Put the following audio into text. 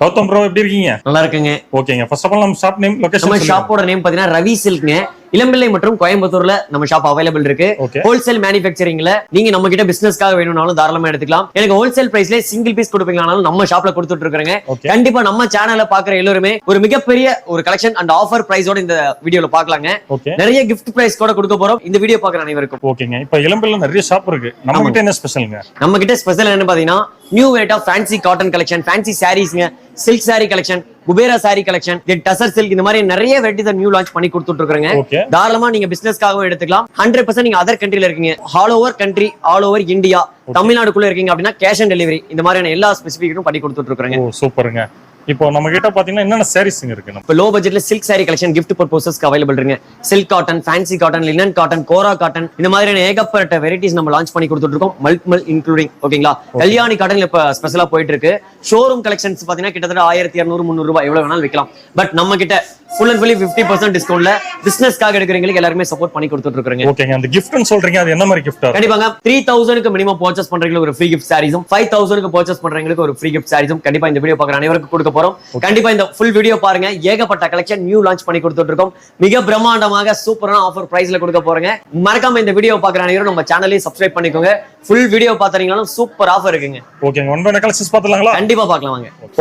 Gautham bro எப்படி இருக்கீங்க? நல்லா இருக்குங்க. ஓகேங்க. ஃபர்ஸ்ட் ஆஃப் ஆல் நம்ம ஷாப் நேம் லொகேஷன் நம்ம ஷாப்போட நேம் பாத்தீங்கன்னா ரவி சில்க்ங்க. இளம்பிள்ளை மற்றும் கோயம்புத்தூர்ல நம்ம ஷாப் அவைலபிள் இருக்கு. ஹோல்சேல் மேனுஃபேக்சரிங்ல நீங்க நம்ம கிட்ட பிசினஸ்க்காக வேணும்னாலும் தாராளமா எடுத்துக்கலாம். எனக்கு ஹோல்சேல் பிரைஸ்ல சிங்கிள் பீஸ் கொடுப்பீங்கனாலும் நம்ம ஷாப்ல கொடுத்துட்டு இருக்கறேங்க. கண்டிப்பா நம்ம சேனலை பாக்குற எல்லாருமே ஒரு மிகப்பெரிய ஒரு கலெக்ஷன் அண்ட் ஆஃபர் பிரைஸோட இந்த வீடியோல பாக்கலாங்க. நிறைய கிஃப்ட் பிரைஸ் கூட கொடுக்க போறோம் இந்த வீடியோ பாக்குற அனைவருக்கும். ஓகேங்க. இப்போ இளம்பிள்ளை நிறைய ஷாப் இருக்கு. நம்ம கிட்ட என்ன ஸ்பெஷல்ங்க? நம்ம கிட்ட ஸ்பெஷல் என்ன பாத்தீங்கன்னா new variety of fancy cotton collection, fancy சாரீஸ்ங்க, silk sari collection, Kubera sari collection, tussar silk, இந்த மாதிரி நிறைய வெரைட்டிஸ் நியூ லான்ச் பண்ணி கொடுத்துட்டு இருக்காங்க. தாராளமா நீங்க பிசினஸ்க்காகவும் எடுத்துக்கலாம். 100% நீங்க அதர் கண்ட்ரில இருக்கீங்க, all over country, all over India, தமிழ்நாடுக்குள்ள இருக்கீங்க அப்படின்னா கேஷ் ஆன் டெலிவரி இந்த மாதிரியான எல்லா ஸ்பெசிபிக்கும் பண்ணி கொடுத்துட்டு இருக்காங்க. சூப்பருங்க. இப்போ நம்ம கிட்ட பாத்தீங்கன்னா என்னென்ன சாரீஸ்ங்க இருக்கு? இப்போ லோ பட்ஜெட்ல சில்க் சாரி கலெக்ஷன் கிஃப்ட் பர்பஸஸ்க்கு அவைலபிள் இருக்கு. Silk cotton, fancy cotton, linen cotton, kora cotton, இந்த மாதிரியான ஏகப்பட்ட வெரைட்டிஸ் நம்ம லான்ச் பண்ணி கொடுத்துட்டு இருக்கோம். மல்டிபிள் இன்க்ளூடிங் ஓகேங்களா. கல்யாணி காட்டன்ல இப்ப ஸ்பெஷலா போயிட்டு இருக்கு. ஷோரூம் கலெக்ஷன்ஸ் பாத்தீங்கன்னா கிட்டத்தட்ட 1200 300 ரூபாய் எவ்வளவு வேணாலும் விற்கலாம். பட் நம்ம கிட்ட ஃபுல் அண்ட் ஃபுல்லி 50% டிஸ்கவுண்ட்ல பிசினஸ்க்காக எடுக்கிறவங்களுக்கு எல்லாருமே சப்போர்ட் பண்ணி கொடுத்துட்டு இருக்காங்க. ஓகேங்க. அந்த கிஃப்ட்னு சொல்றீங்க, அது என்ன மாதிரி கிஃப்ட்? கண்டிப்பாங்க 3000க்கு மினிமம் பர்ச்சேஸ் பண்றவங்களுக்கு ஒரு ஃப்ரீ கிஃப்ட் சாரீஸும், 5000க்கு பர்ச்சேஸ் பண்றவங்களுக்கு ஒரு ஃப்ரீ கிஃப்ட் சாரீஸும் கண்டிப்பா இந்த வீடியோ பார்க்குற அனைவருக்கும் கொடுக்க போறோம். கண்டிப்பா இந்த ஃபுல் வீடியோ பாருங்க. ஏகப்பட்ட கலெக்ஷன் நியூ லான்ச் பண்ணி கொடுத்துட்டு இருக்கோம். மிக பிரம்மாண்டமாக சூப்பரான ஆஃபர் பிரைஸ்ல கொடுக்க போறேங்க. மறக்காம இந்த வீடியோ பார்க்குற அனைவரும் நம்ம சேனலையும் சப்ஸ்கிரைப் பண்ணிக்கோங்க. ஃபுல் வீடியோ பாத்தீங்கன்னாலும் சூப்பர் ஆஃபர் இருக்குங்க. ஓகேங்க. ஒன் பை கலெக்ஷன்ஸ் பார்த்தலாங்களா? கண்டிப்பா பார்க்கலாம் வாங்க.